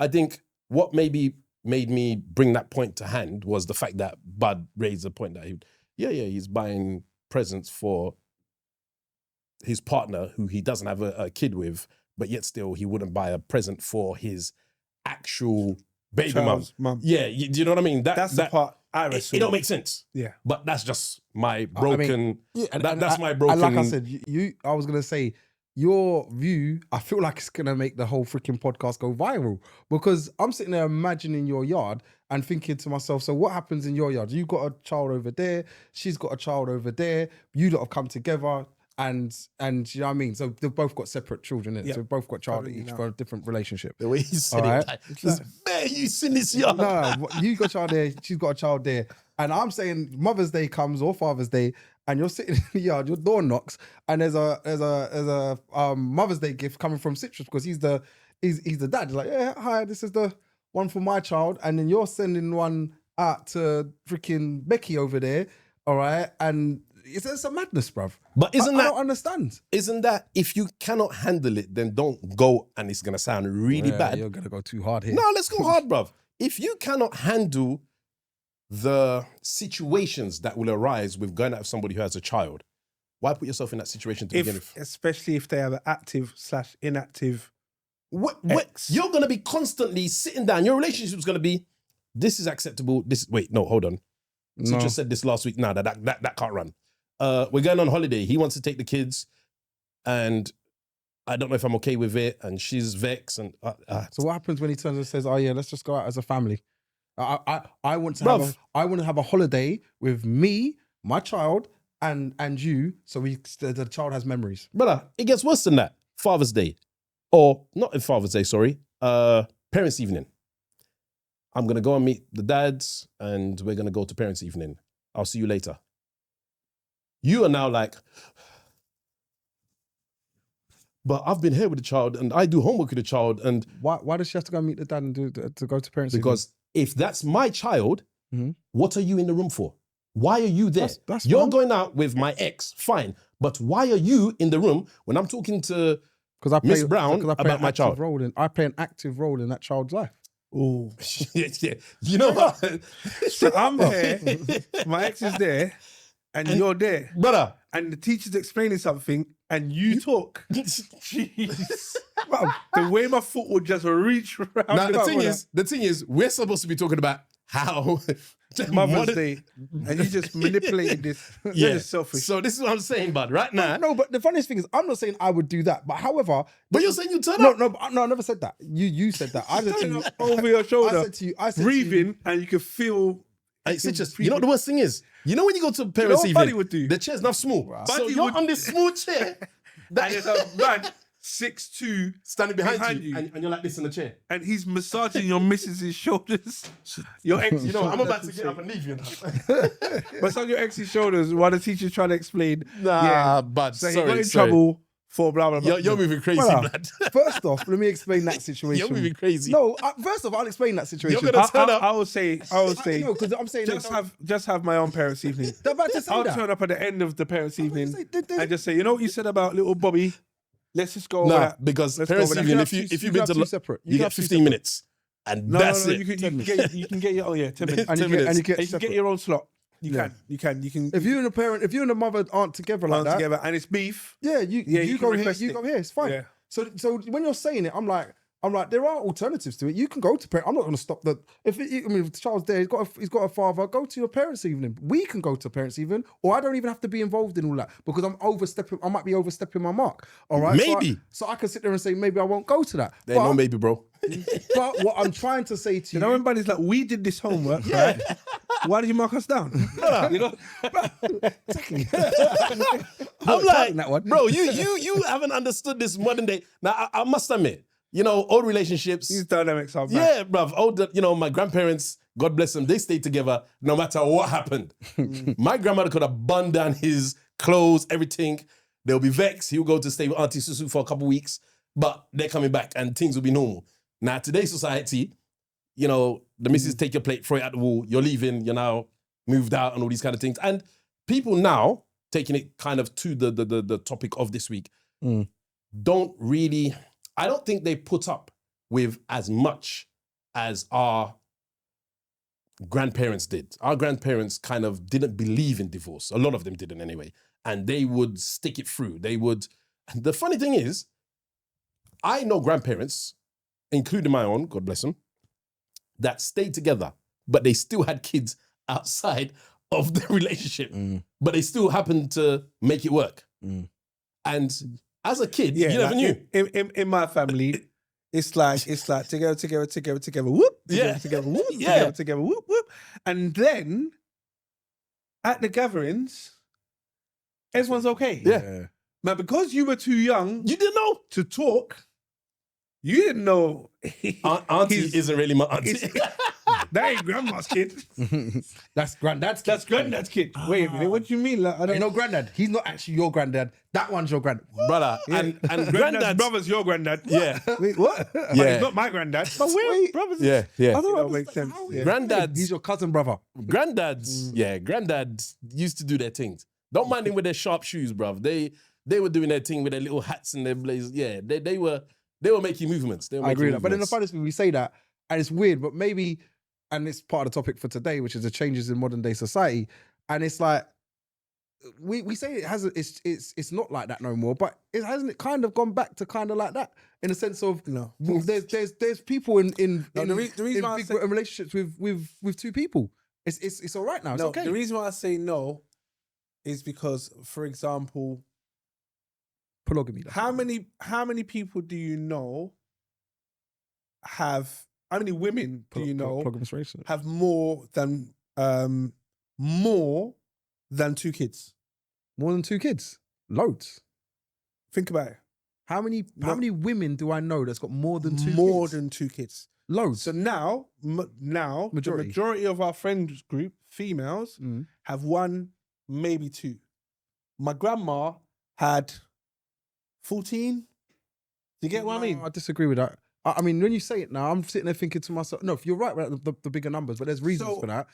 I think what maybe made me bring that point to hand was the fact that Bud raised the point that he's buying presents for his partner who he doesn't have a kid with, but yet still he wouldn't buy a present for his actual baby mum. Yeah, do you know what I mean? That's the part I wrestle. It don't make sense. Yeah, but that's just my broken. That's my broken. And like I said, I was gonna say your view. I feel like it's gonna make the whole freaking podcast go viral because I'm sitting there imagining your yard and thinking to myself, so what happens in your yard? You got a child over there. She's got a child over there. You lot have come together. And you know what I mean? So they've both got separate children, so they've both got child each got a different relationship. The way you said it, like, man, you seen this yard. No, you got a child there, she's got a child there. And I'm saying Mother's Day comes or Father's Day, and you're sitting in the yard, your door knocks, and there's a Mother's Day gift coming from Citrus because he's the dad. He's like, yeah, hi, this is the one for my child. And then you're sending one out to freaking Becky over there, all right? And it's a madness, bruv. But I don't understand. Isn't that if you cannot handle it, then don't go, and it's gonna sound really bad. You're gonna go too hard here. No, let's go hard, bruv. If you cannot handle the situations that will arise with going out with somebody who has a child, why put yourself in that situation to begin with? Especially if they have an active/inactive ex. You're gonna be constantly sitting down. Your relationship is gonna be, this is acceptable. Hold on. So just said this last week. No, that can't run. We're going on holiday. He wants to take the kids, and I don't know if I'm okay with it. And she's vexed. And so what happens when he turns and says, "Oh yeah, let's just go out as a family"? I want to have a holiday with me, my child, and you. So the child has memories. Brother, it gets worse than that. Father's Day, or not Father's Day. Sorry, parents' evening. I'm gonna go and meet the dads, and we're gonna go to parents' evening. I'll see you later. You are now like, but I've been here with the child and I do homework with the child. And why does she have to go and meet the dad and to go to parents? Because if that's my child, what are you in the room for? Why are you there? That's You're fine. going out with my ex, fine. But why are you in the room when I'm talking to Miss Brown about my child? I play an active role in that child's life. Oh, yeah. You know what? So I'm here, my ex is there, and you're there. Brother. And the teacher's explaining something, and you talk. Jeez. Wow. The way my foot would just reach around. Now, the thing is, we're supposed to be talking about how Mother's Day, and you just manipulated this. You're just selfish. So this is what I'm saying, bud. Right now, no. But the funniest thing is, I'm not saying I would do that. But however, you're saying you turn up. No, I never said that. You said that. I said to you over your shoulder. I said to you, breathing, and you can feel. It's just, you know what the worst thing is? You know when you go to parents' evening, would do? The chair's not small. Wow. So you're on this small chair. And there's a man 6'2" standing behind you. And you're like this in the chair. And he's massaging your missus's shoulders. Your ex, you know, I'm about to get up and leave you now. Massage your ex's shoulders while the teacher's trying to explain. Bud, so he got in trouble for blah, blah, blah. You're moving crazy, blood. First off, let me explain that situation. You're moving crazy. No, first off, I'll explain that situation. You're going to turn up. I will say, no, because I'm saying just have my own parents' evening. They're about to say I'll that. turn up at the end of the parents' evening and just say, you know what you said about little Bobby? Let's just go over that. Because parents' evening, if you've been to separate, you get 15 minutes. And that's it. You can get your 10 minutes. And you can get your own slot. You can. If you and the mother aren't together like that, and it's beef. Yeah, you go here. You go here. It's fine. Yeah. So when you're saying it, I'm like, there are alternatives to it. You can go to parents. I'm not going to stop that. If the child's there, he's got a father. Go to your parents' evening. We can go to parents' evening, or I don't even have to be involved in all that because I might be overstepping my mark. All right, maybe. So I can sit there and say maybe I won't go to that. There ain't no maybe, bro. But what I'm trying to say to you, when everybody's like, we did this homework, right? Why did you mark us down? You know, I'm like, that one. Bro, you haven't understood this modern day. Now I must admit. You know, old relationships. These dynamics are bad. Yeah, bruv. My grandparents, God bless them, they stayed together no matter what happened. My grandmother could have burned down his clothes, everything. They'll be vexed. He'll go to stay with Auntie Susu for a couple of weeks, but they're coming back and things will be normal. Now, today's society, the missus take your plate, throw it at the wall, you're leaving, you're now moved out and all these kind of things. And people now, taking it kind of to the topic of this week, don't really... I don't think they put up with as much as our grandparents did. Our grandparents kind of didn't believe in divorce. A lot of them didn't anyway. And they would stick it through. They would. And the funny thing is, I know grandparents, including my own, God bless them, that stayed together, but they still had kids outside of the relationship. But they still happened to make it work. And as a kid, you never knew. In my family, it's like together, whoop, together, whoop, together, whoop, whoop. And then at the gatherings, everyone's okay. Yeah. Now, because you were too young, You didn't know. to talk, you didn't know. Auntie isn't really my auntie. That ain't grandma's kid. That's granddad's. That's granddad's kid. Wait a minute, what do you mean? Like, I don't You know, granddad. He's not actually your granddad. That one's your granddad. Brother. And Granddad's granddad's brother's your granddad. Yeah. Wait, what? But Yeah. he's not my granddad. But we're brothers. Yeah. I don't know. That makes sense. Yeah. Granddads. He's your cousin brother. Granddads, granddads used to do their things. Don't mind them with their sharp shoes, bruv. They were doing their thing with their little hats and their blazers. Yeah, they were making movements. They were I agree with making that. But then the movements. funniest thing, we say that, and it's weird, but maybe, and it's part of the topic for today, which is the changes in modern day society. And it's like, we say it has it's not like that no more, but it hasn't it kind of gone back to kind of like that in the sense of No. there's people in the reason why I big say- relationships with two people. It's all right now. It's No, okay. the reason why I say no is because, for example, Polygamy. how many people do you know have? How many women do you know polygamous relationship? have more than 2 kids? More than 2 kids? Loads. Think about it. How many women do I know that's got more than 2 More kids? than 2 kids. Loads. So now, the majority of our friends group, females, have 1, maybe 2. My grandma had 14. Do you get what I mean? I disagree with that. I mean, when you say it now, I'm sitting there thinking to myself, no, you're right about the bigger numbers, but there's reasons for that.